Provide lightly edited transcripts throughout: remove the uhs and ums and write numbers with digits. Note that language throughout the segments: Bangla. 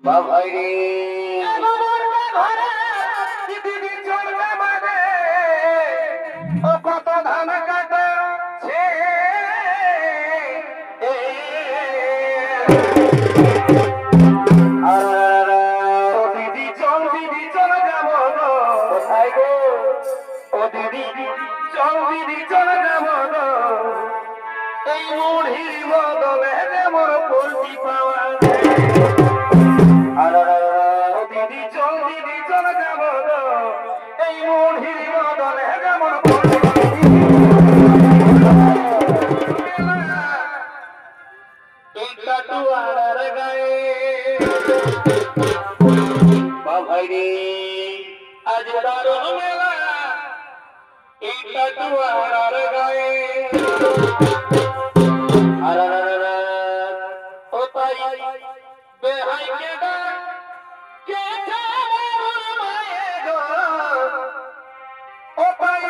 বাবাই রে ঘরে দিদি চলবে মানে ও কত ধান কাটছে ও দিদি চল যাবো কোথায় গো ও দিদি চল যাবো এই মুড়ির বদলে যেমন পোল্ট্রি পাওয়া দিদি চল যাবো এই মুড়ির বদলে যেমন এই কাটুয়ার গায়ে বাবাই রে আজ দারুণ মেলা এই কাটুয়ার গায়ে ও তাই বেহাই কেডা কে ছাড়ার মায়ে গো ও তাই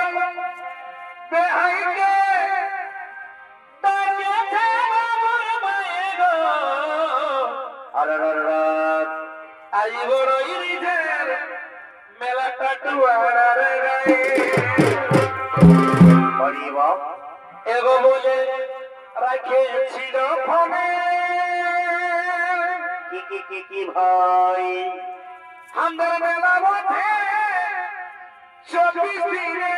বেহাই কে তাকে ছাড়ার মায়ে গো আই বড়ই রিজের মেলা কাটুয়ার গায়ে বলিবা এগো বলে রাখেছিল ফোনে কি ভাই আমাদের মেলা বটে 24 দিনে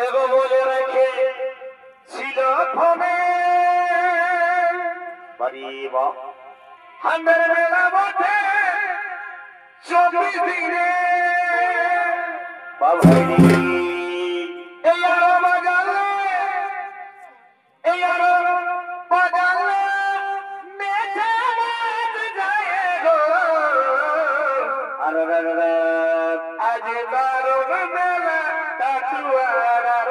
এগো বলে রাখেছিল ফোনে বাড়িবা আমাদের মেলা বটে 24 দিনে বাবাই এই আরো বাজালে মেঝে মাছ যায় গো আজ দারুণ মেলা কাটুয়ার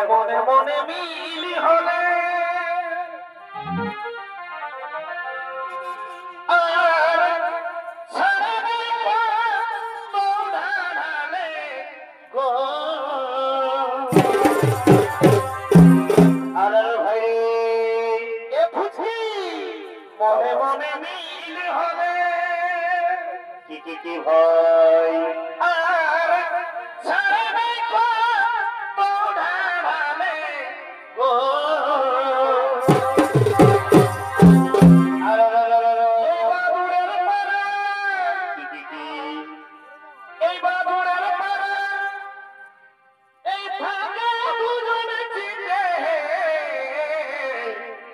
মনে মনে মিলি হলে মনে মনে মিল হলে কি ভাই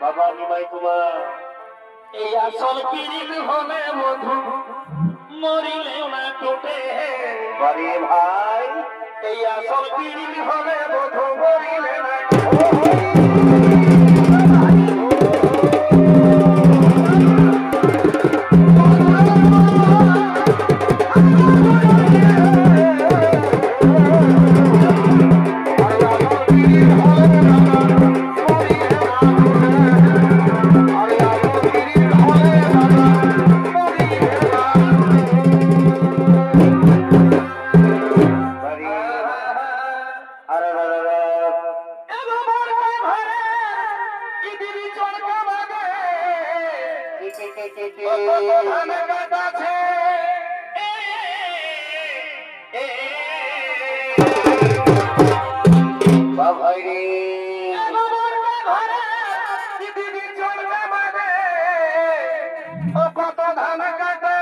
বাবা নিমাই কুমার এই আসল পিরিল হলে বধু মরিলেও না টোটে বাড়ি ভাই এই আসল পিড়ি হলে বধু মরিলে না কত ধান কাটা